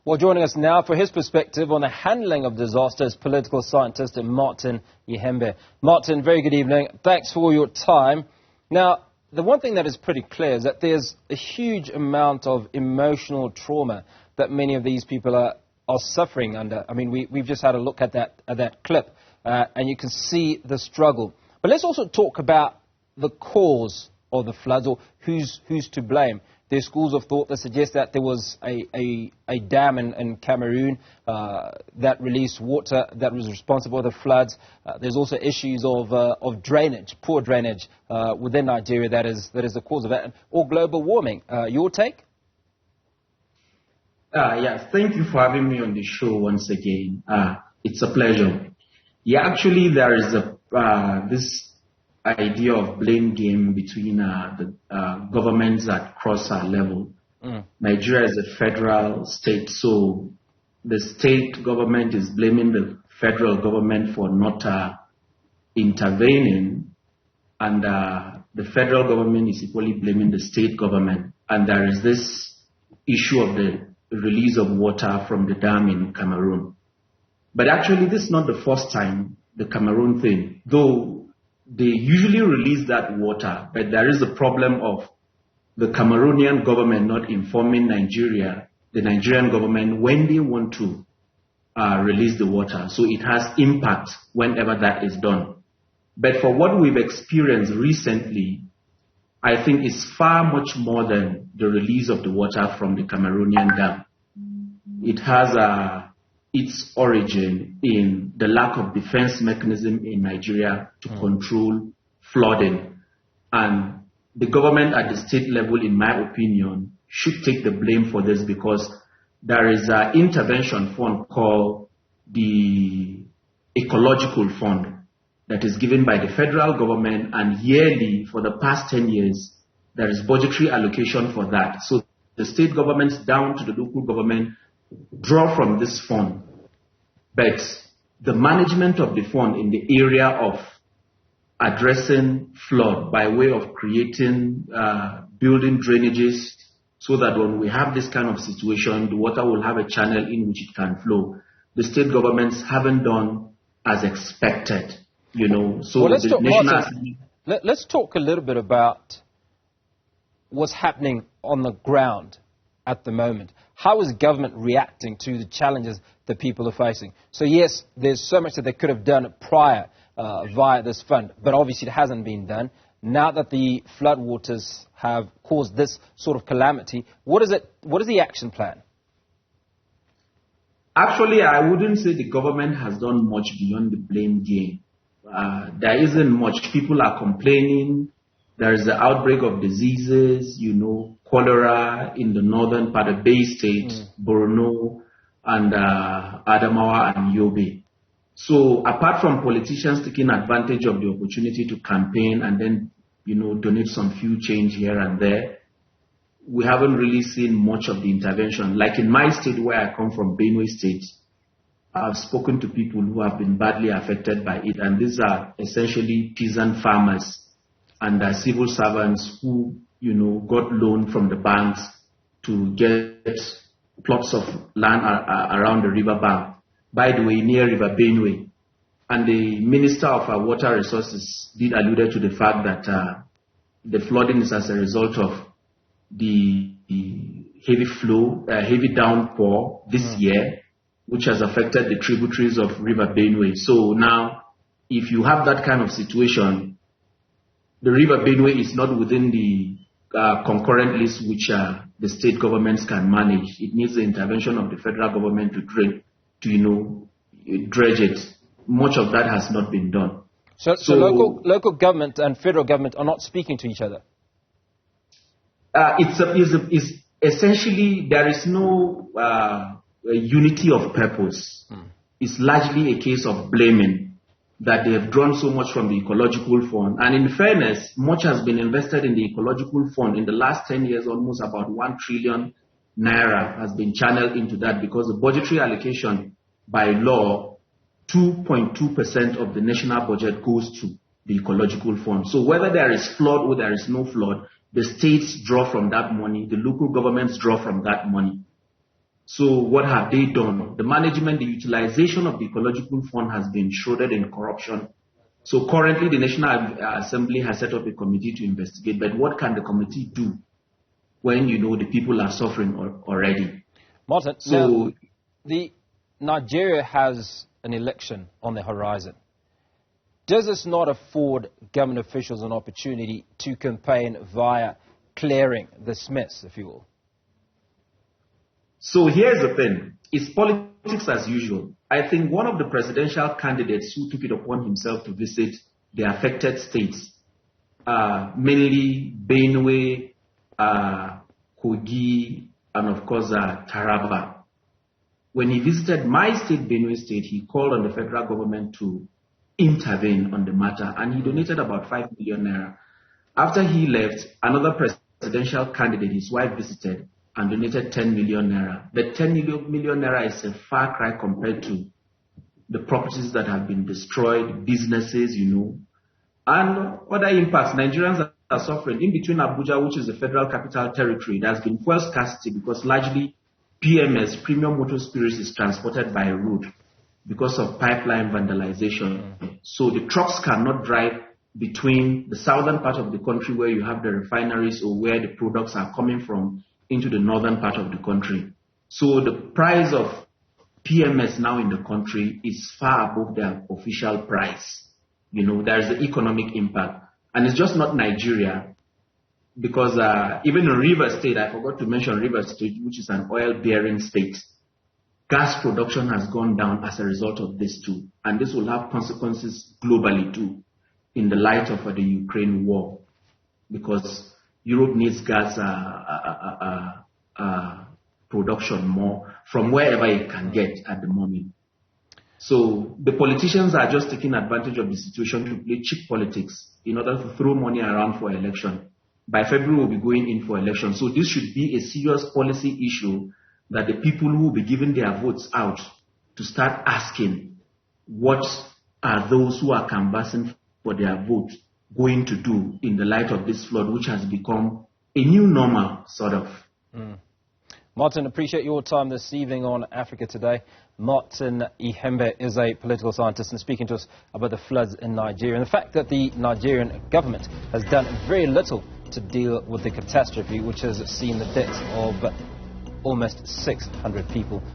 Well, joining us now for his perspective on the handling of disasters, political scientist Martin Ihembe. Martin, very good evening. Thanks for your time. Now, the one thing that is pretty clear is that there's a huge amount of emotional trauma that many of these people are suffering under. I mean, we've just had a look at that clip, and you can see the struggle. But let's also talk about the cause of the floods, or who's to blame. There's schools of thought that suggest that there was a dam in Cameroon that released water that was responsible for the floods. There's also issues of drainage, poor drainage within Nigeria that is the cause of it, or global warming. Your take? Yes, thank you for having me on the show once again. It's a pleasure. Yeah, actually, there is this idea of blame game between the governments that cross our level. Nigeria is a federal state, so the state government is blaming the federal government for not intervening, and the federal government is equally blaming the state government. And there is this issue of the release of water from the dam in Cameroon. But actually, this is not the first time, the Cameroon thing, though they usually release that water, but there is a problem of the Cameroonian government not informing the Nigerian government, when they want to release the water. So it has impact whenever that is done. But for what we've experienced recently, I think it's far much more than the release of the water from the Cameroonian dam. It has its origin in the lack of defense mechanism in Nigeria to control flooding. And the government at the state level, in my opinion, should take the blame for this, because there is an intervention fund called the Ecological Fund that is given by the federal government, and yearly for the past 10 years, there is budgetary allocation for that. So the state governments down to the local government draw from this fund, but the management of the fund in the area of addressing flood by way of creating, building drainages, so that when we have this kind of situation, the water will have a channel in which it can flow. The state governments haven't done as expected, So well, let's talk a little bit about what's happening on the ground at the moment. How is government reacting to the challenges that people are facing? So yes, there's so much that they could have done prior via this fund, but obviously it hasn't been done. Now that the floodwaters have caused this sort of calamity, what is the action plan? Actually, I wouldn't say the government has done much beyond the blame game. There isn't much. People are complaining. There is the outbreak of diseases, cholera in the northern part of Bay State, Borno, and Adamawa and Yobe. So apart from politicians taking advantage of the opportunity to campaign and then, donate some few change here and there, we haven't really seen much of the intervention. Like in my state where I come from, Benue State, I've spoken to people who have been badly affected by it, and these are essentially peasant farmers and civil servants who, got loan from the banks to get plots of land around the river bank, by the way, near River Benue. And the Minister of Water Resources did allude to the fact that the flooding is as a result of the heavy downpour this year, which has affected the tributaries of River Benue. So now, if you have that kind of situation, the River Benue is not within the concurrent list which the state governments can manage. It needs the intervention of the federal government to dredge it. Much of that has not been done. So local government and federal government are not speaking to each other? It's essentially, there is no unity of purpose. It's largely a case of blaming that they have drawn so much from the ecological fund. And in fairness, much has been invested in the ecological fund. In the last 10 years, almost about 1 trillion naira has been channeled into that, because the budgetary allocation by law, 2.2% of the national budget goes to the ecological fund. So whether there is flood or there is no flood, the states draw from that money, the local governments draw from that money. So what have they done? The management, the utilization of the ecological fund has been shrouded in corruption. So currently the National Assembly has set up a committee to investigate, but what can the committee do when, the people are suffering already? Martin, so Nigeria has an election on the horizon. Does this not afford government officials an opportunity to campaign via clearing the Smiths, if you will? So here's the thing. It's politics as usual. I think one of the presidential candidates who took it upon himself to visit the affected states, mainly Benue, Kogi, and of course Taraba. When he visited my state, Benue State, he called on the federal government to intervene on the matter, and he donated about 5 million naira. After he left, another presidential candidate, his wife, visited and donated 10 million naira. The 10 million naira is a far cry compared to the properties that have been destroyed, businesses, and other impacts. Nigerians are suffering. In between Abuja, which is the federal capital territory, there has been fuel scarcity because largely PMS, premium motor spirits, is transported by road because of pipeline vandalization. So the trucks cannot drive between the southern part of the country where you have the refineries or where the products are coming from into the northern part of the country. So the price of PMS now in the country is far above their official price. There is the economic impact. And it's just not Nigeria, because even in Rivers State, I forgot to mention Rivers State, which is an oil-bearing state, gas production has gone down as a result of this too. And this will have consequences globally too, in the light of the Ukraine war, because Europe needs gas production more from wherever it can get at the moment. So the politicians are just taking advantage of the situation to play cheap politics in order to throw money around for election. By February, we'll be going in for election. So this should be a serious policy issue that the people who will be giving their votes out to start asking, what are those who are canvassing for their vote going to do in the light of this flood, which has become a new normal, sort of. Martin, appreciate your time this evening on Africa Today. Martin Ihembe is a political scientist and speaking to us about the floods in Nigeria and the fact that the Nigerian government has done very little to deal with the catastrophe, which has seen the deaths of almost 600 people.